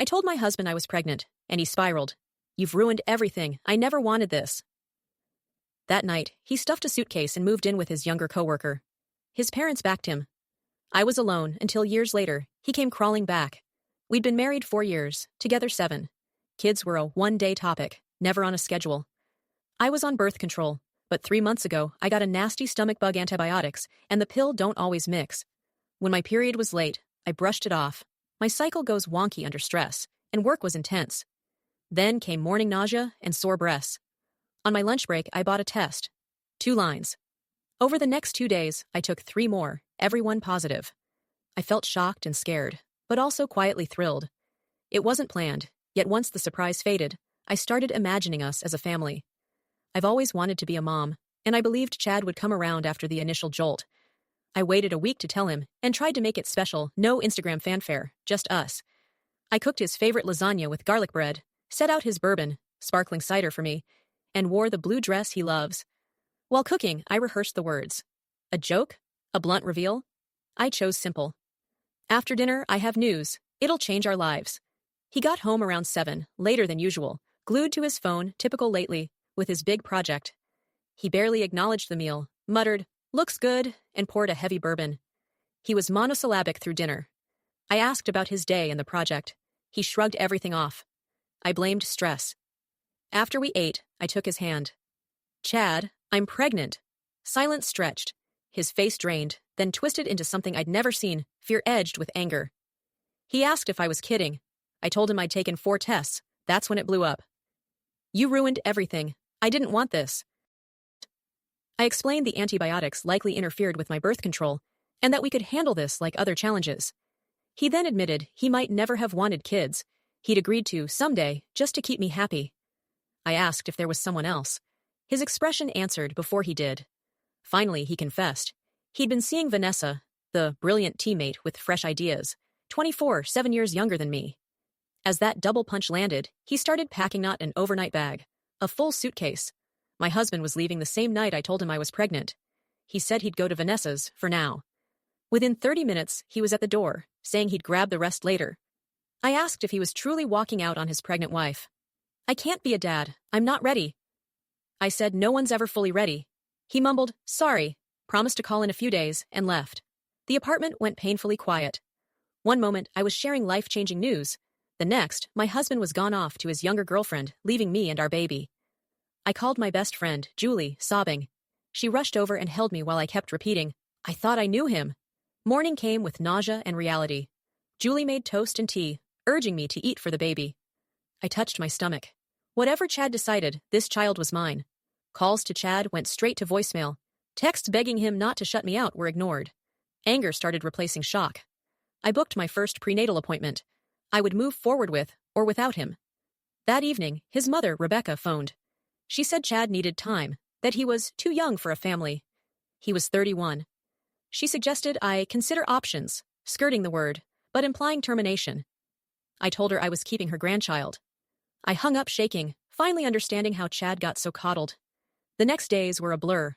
I told my husband I was pregnant, and he spiraled. "You've ruined everything. I never wanted this." That night, he stuffed a suitcase and moved in with his younger coworker. His parents backed him. I was alone until years later, he came crawling back. We'd been married 4 years, together 7. Kids were a one-day topic, never on a schedule. I was on birth control, but 3 months ago, I got a nasty stomach bug antibiotics, and the pill don't always mix. When my period was late, I brushed it off. My cycle goes wonky under stress, and work was intense. Then came morning nausea and sore breasts. On my lunch break, I bought a test. 2 lines. Over the next 2 days, I took 3 more, every one positive. I felt shocked and scared, but also quietly thrilled. It wasn't planned, yet once the surprise faded, I started imagining us as a family. I've always wanted to be a mom, and I believed Chad would come around after the initial jolt. I waited a week to tell him, and tried to make it special, no Instagram fanfare, just us. I cooked his favorite lasagna with garlic bread, set out his bourbon, sparkling cider for me, and wore the blue dress he loves. While cooking, I rehearsed the words. A joke? A blunt reveal? I chose simple. After dinner, I have news. It'll change our lives. He got home around 7, later than usual, glued to his phone, typical lately, with his big project. He barely acknowledged the meal, muttered, "Looks good," and poured a heavy bourbon. He was monosyllabic through dinner. I asked about his day and the project. He shrugged everything off. I blamed stress. After we ate, I took his hand. "Chad, I'm pregnant." Silence stretched. His face drained, then twisted into something I'd never seen, fear-edged with anger. He asked if I was kidding. I told him I'd taken 4 tests. That's when it blew up. "You ruined everything. I didn't want this." I explained the antibiotics likely interfered with my birth control, and that we could handle this like other challenges. He then admitted he might never have wanted kids. He'd agreed to, someday, just to keep me happy. I asked if there was someone else. His expression answered before he did. Finally, he confessed. He'd been seeing Vanessa, the brilliant teammate with fresh ideas, 24, 7 years younger than me. As that double punch landed, he started packing not an overnight bag, a full suitcase. My husband was leaving the same night I told him I was pregnant. He said he'd go to Vanessa's, for now. Within 30 minutes, he was at the door, saying he'd grab the rest later. I asked if he was truly walking out on his pregnant wife. "I can't be a dad. I'm not ready." I said no one's ever fully ready. He mumbled, "Sorry," promised to call in a few days, and left. The apartment went painfully quiet. One moment, I was sharing life-changing news. The next, my husband was gone off to his younger girlfriend, leaving me and our baby. I called my best friend, Julie, sobbing. She rushed over and held me while I kept repeating, "I thought I knew him." Morning came with nausea and reality. Julie made toast and tea, urging me to eat for the baby. I touched my stomach. Whatever Chad decided, this child was mine. Calls to Chad went straight to voicemail. Texts begging him not to shut me out were ignored. Anger started replacing shock. I booked my first prenatal appointment. I would move forward with, or without him. That evening, his mother, Rebecca, phoned. She said Chad needed time, that he was too young for a family. He was 31. She suggested I consider options, skirting the word, but implying termination. I told her I was keeping her grandchild. I hung up shaking, finally understanding how Chad got so coddled. The next days were a blur.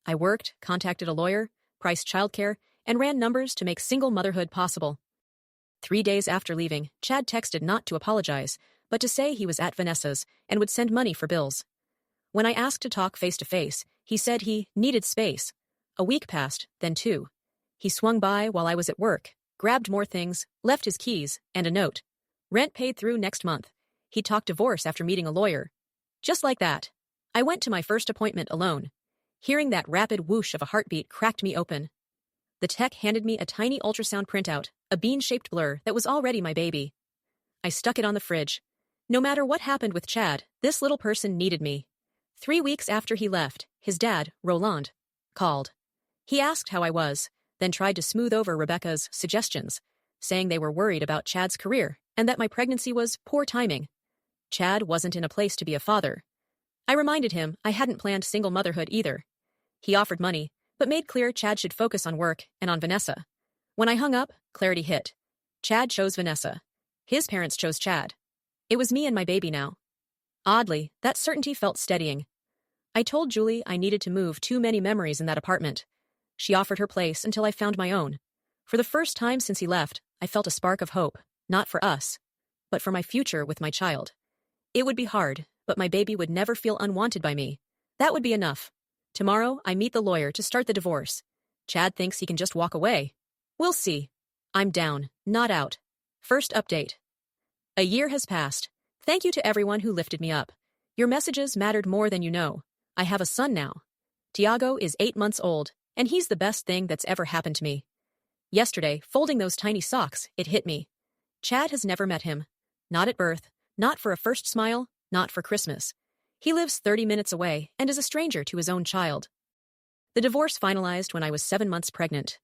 I worked, contacted a lawyer, priced childcare, and ran numbers to make single motherhood possible. 3 days after leaving, Chad texted not to apologize, but to say he was at Vanessa's and would send money for bills. When I asked to talk face-to-face, he said he needed space. A week passed, then 2. He swung by while I was at work, grabbed more things, left his keys, and a note. Rent paid through next month. He'd talk divorce after meeting a lawyer. Just like that. I went to my first appointment alone. Hearing that rapid whoosh of a heartbeat cracked me open. The tech handed me a tiny ultrasound printout, a bean-shaped blur that was already my baby. I stuck it on the fridge. No matter what happened with Chad, this little person needed me. 3 weeks after he left, his dad, Roland, called. He asked how I was, then tried to smooth over Rebecca's suggestions, saying they were worried about Chad's career and that my pregnancy was poor timing. Chad wasn't in a place to be a father. I reminded him I hadn't planned single motherhood either. He offered money, but made clear Chad should focus on work and on Vanessa. When I hung up, clarity hit. Chad chose Vanessa. His parents chose Chad. It was me and my baby now. Oddly, that certainty felt steadying. I told Julie I needed to move too many memories in that apartment. She offered her place until I found my own. For the first time since he left, I felt a spark of hope, not for us, but for my future with my child. It would be hard, but my baby would never feel unwanted by me. That would be enough. Tomorrow, I meet the lawyer to start the divorce. Chad thinks he can just walk away. We'll see. I'm down, not out. First update. A year has passed. Thank you to everyone who lifted me up. Your messages mattered more than you know. I have a son now. Tiago is 8 months old, and he's the best thing that's ever happened to me. Yesterday, folding those tiny socks, it hit me. Chad has never met him. Not at birth, not for a first smile, not for Christmas. He lives 30 minutes away and is a stranger to his own child. The divorce finalized when I was 7 months pregnant.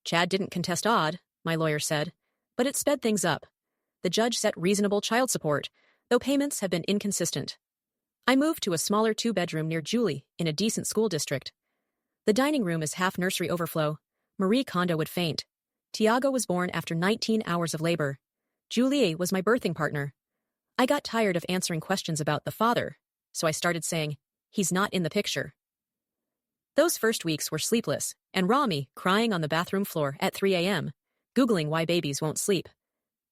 Chad didn't contest odd, my lawyer said, but it sped things up. The judge set reasonable child support, though payments have been inconsistent. I moved to a smaller 2-bedroom near Julie in a decent school district. The dining room is half nursery overflow. Marie Kondo would faint. Tiago was born after 19 hours of labor. Julie was my birthing partner. I got tired of answering questions about the father, so I started saying, he's not in the picture. Those first weeks were sleepless, and Rami crying on the bathroom floor at 3 a.m., Googling why babies won't sleep.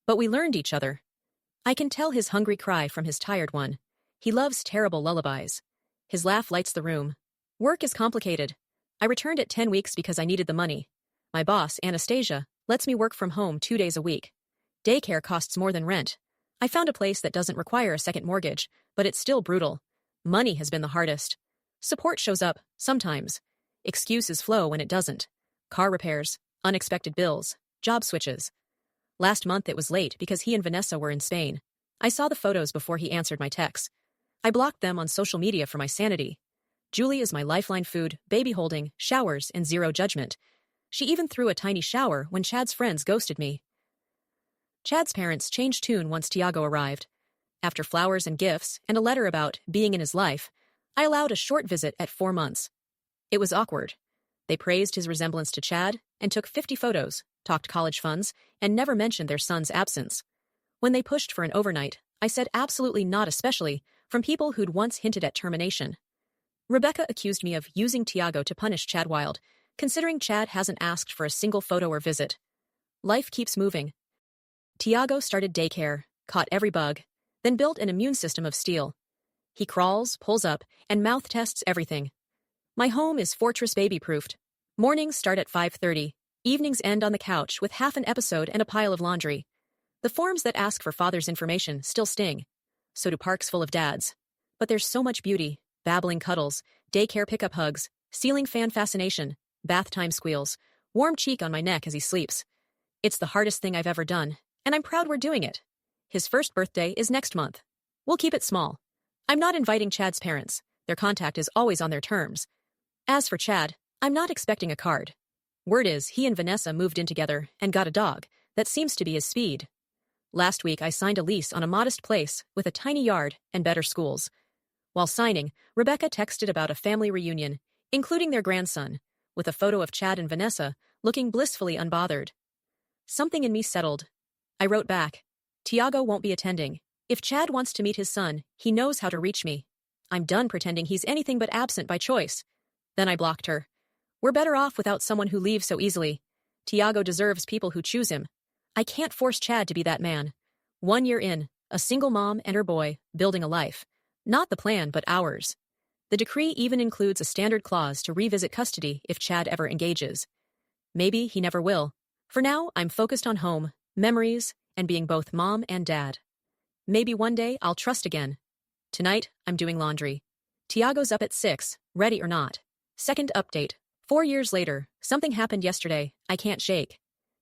But we learned each other. I can tell his hungry cry from his tired one. He loves terrible lullabies. His laugh lights the room. Work is complicated. I returned at 10 weeks because I needed the money. My boss, Anastasia, lets me work from home 2 days a week. Daycare costs more than rent. I found a place that doesn't require a second mortgage, but it's still brutal. Money has been the hardest. Support shows up, sometimes. Excuses flow when it doesn't. Car repairs, unexpected bills, job switches. Last month it was late because he and Vanessa were in Spain. I saw the photos before he answered my texts. I blocked them on social media for my sanity. Julie is my lifeline food, baby holding, showers, and zero judgment. She even threw a tiny shower when Chad's friends ghosted me. Chad's parents changed tune once Tiago arrived. After flowers and gifts and a letter about being in his life, I allowed a short visit at 4 months. It was awkward. They praised his resemblance to Chad and took 50 photos, talked college funds, and never mentioned their son's absence. When they pushed for an overnight, I said absolutely not, especially from people who'd once hinted at termination. Rebecca accused me of using Tiago to punish Chad Wild, considering Chad hasn't asked for a single photo or visit. Life keeps moving. Tiago started daycare, caught every bug, then built an immune system of steel. He crawls, pulls up, and mouth tests everything. My home is fortress baby-proofed. Mornings start at 5:30. Evenings end on the couch with half an episode and a pile of laundry. The forms that ask for father's information still sting. So do parks full of dads. But there's so much beauty, babbling cuddles, daycare pickup hugs, ceiling fan fascination, bath time squeals, warm cheek on my neck as he sleeps. It's the hardest thing I've ever done, and I'm proud we're doing it. His first birthday is next month. We'll keep it small. I'm not inviting Chad's parents. Their contact is always on their terms. As for Chad, I'm not expecting a card. Word is he and Vanessa moved in together and got a dog. That seems to be his speed. Last week I signed a lease on a modest place with a tiny yard and better schools. While signing, Rebecca texted about a family reunion, including their grandson, with a photo of Chad and Vanessa looking blissfully unbothered. Something in me settled. I wrote back, Tiago won't be attending. If Chad wants to meet his son, he knows how to reach me. I'm done pretending he's anything but absent by choice. Then I blocked her. We're better off without someone who leaves so easily. Tiago deserves people who choose him. I can't force Chad to be that man. 1 year in, a single mom and her boy, building a life. Not the plan, but ours. The decree even includes a standard clause to revisit custody if Chad ever engages. Maybe he never will. For now, I'm focused on home, memories, and being both mom and dad. Maybe one day I'll trust again. Tonight, I'm doing laundry. Tiago's up at 6, ready or not. Second update. 4 years later, something happened yesterday I can't shake.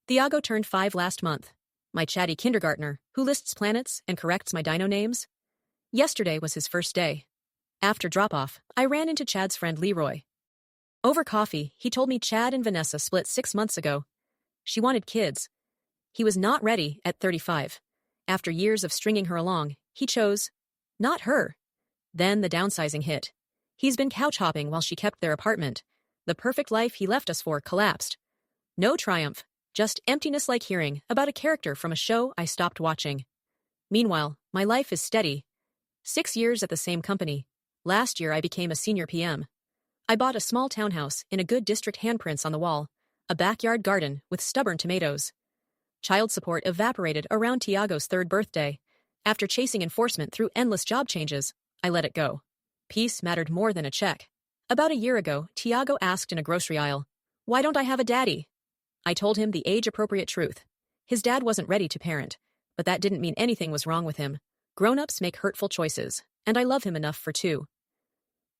Tiago turned 5 last month. My chatty kindergartner, who lists planets and corrects my dino names. Yesterday was his first day. After drop-off, I ran into Chad's friend Leroy. Over coffee, he told me Chad and Vanessa split 6 months ago. She wanted kids. He was not ready at 35. After years of stringing her along, he chose not her. Then the downsizing hit. He's been couch hopping while she kept their apartment. The perfect life he left us for collapsed. No triumph, just emptiness like hearing about a character from a show I stopped watching. Meanwhile, my life is steady. 6 years at the same company. Last year I became a senior PM. I bought a small townhouse in a good district, handprints on the wall, a backyard garden with stubborn tomatoes. Child support evaporated around Tiago's 3rd birthday, After chasing enforcement through endless job changes, I let it go. Peace mattered more than a check. About a year ago, Tiago asked in a grocery aisle, "Why don't I have a daddy?" I told him the age-appropriate truth. His dad wasn't ready to parent, but that didn't mean anything was wrong with him. Grown-ups make hurtful choices, and I love him enough for two.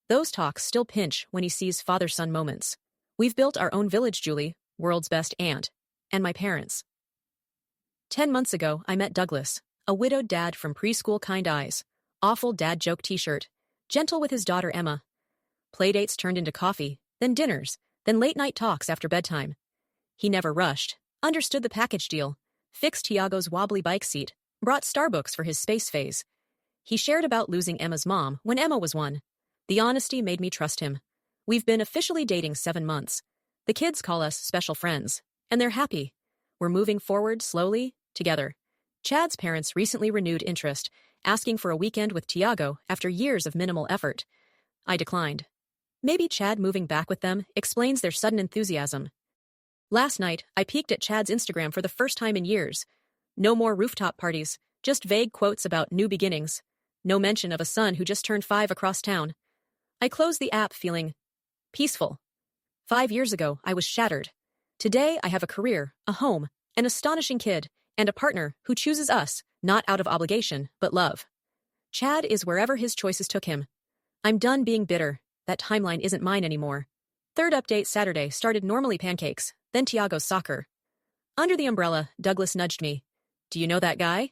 Those talks still pinch when he sees father-son moments. We've built our own village, Julie, world's best aunt, and my parents. 10 months ago, I met Douglas, a widowed dad from preschool Kind Eyes, awful dad joke t-shirt, gentle with his daughter Emma. Playdates turned into coffee, then dinners, then late-night talks after bedtime. He never rushed, understood the package deal, fixed Tiago's wobbly bike seat, brought Starbucks for his space phase. He shared about losing Emma's mom when Emma was 1. The honesty made me trust him. We've been officially dating 7 months. The kids call us special friends, and they're happy. We're moving forward slowly, together. Chad's parents recently renewed interest, asking for a weekend with Tiago after years of minimal effort. I declined. Maybe Chad moving back with them explains their sudden enthusiasm. Last night, I peeked at Chad's Instagram for the first time in years. No more rooftop parties, just vague quotes about new beginnings. No mention of a son who just turned 5 across town. I closed the app feeling peaceful. 5 years ago, I was shattered. Today, I have a career, a home, an astonishing kid, and a partner who chooses us, not out of obligation, but love. Chad is wherever his choices took him. I'm done being bitter. That timeline isn't mine anymore. Third update Saturday started normally pancakes, then Tiago's soccer. Under the umbrella, Douglas nudged me. "Do you know that guy?"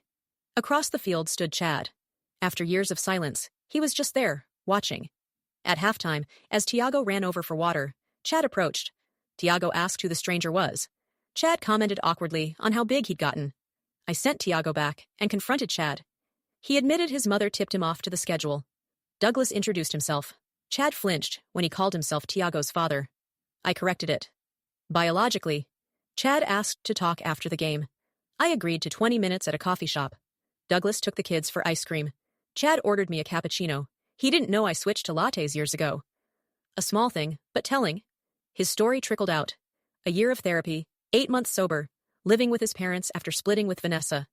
Across the field stood Chad. After years of silence, he was just there, watching. At halftime, as Tiago ran over for water, Chad approached. Tiago asked who the stranger was. Chad commented awkwardly on how big he'd gotten. I sent Tiago back and confronted Chad. He admitted his mother tipped him off to the schedule. Douglas introduced himself. Chad flinched when he called himself Tiago's father. I corrected it. Biologically, Chad asked to talk after the game. I agreed to 20 minutes at a coffee shop. Douglas took the kids for ice cream. Chad ordered me a cappuccino. He didn't know I switched to lattes years ago. A small thing, but telling. His story trickled out. A year of therapy, 8 months sober, living with his parents after splitting with Vanessa.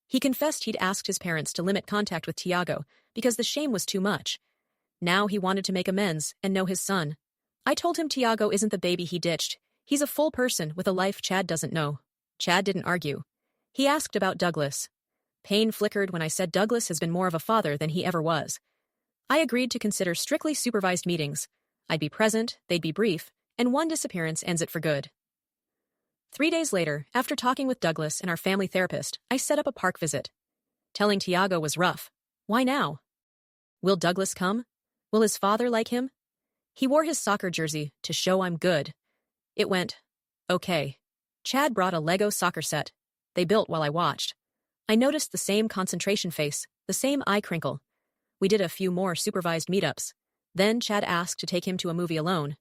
He confessed he'd asked his parents to limit contact with Tiago because the shame was too much. Now he wanted to make amends and know his son. I told him Tiago isn't the baby he ditched. He's a full person with a life Chad doesn't know. Chad didn't argue. He asked about Douglas. Pain flickered when I said Douglas has been more of a father than he ever was. I agreed to consider strictly supervised meetings. I'd be present, they'd be brief, and one disappearance ends it for good. 3 days later, after talking with Douglas and our family therapist, I set up a park visit. Telling Tiago was rough. Why now? Will Douglas come? Will his father like him? He wore his soccer jersey to show I'm good. It went, okay. Chad brought a Lego soccer set. They built while I watched. I noticed the same concentration face, the same eye crinkle. We did a few more supervised meetups. Then Chad asked to take him to a movie alone.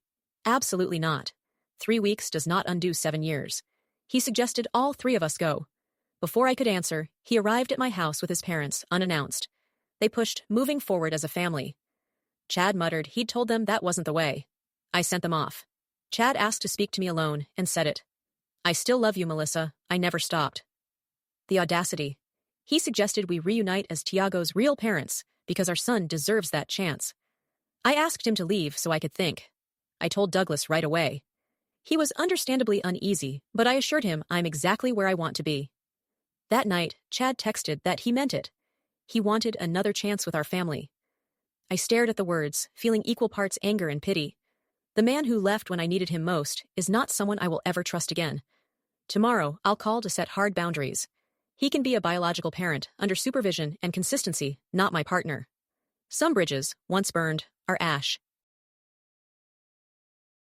Absolutely not. 3 weeks does not undo 7 years. He suggested all 3 of us go. Before I could answer, he arrived at my house with his parents, unannounced. They pushed moving forward as a family. Chad muttered he'd told them that wasn't the way. I sent them off. Chad asked to speak to me alone and said it. I still love you, Melissa. I never stopped. The audacity. He suggested we reunite as Tiago's real parents because our son deserves that chance. I asked him to leave so I could think. I told Douglas right away. He was understandably uneasy, but I assured him I'm exactly where I want to be. That night, Chad texted that he meant it. He wanted another chance with our family. I stared at the words, feeling equal parts anger and pity. The man who left when I needed him most is not someone I will ever trust again. Tomorrow, I'll call to set hard boundaries. He can be a biological parent, under supervision and consistency, not my partner. Some bridges, once burned, are ash.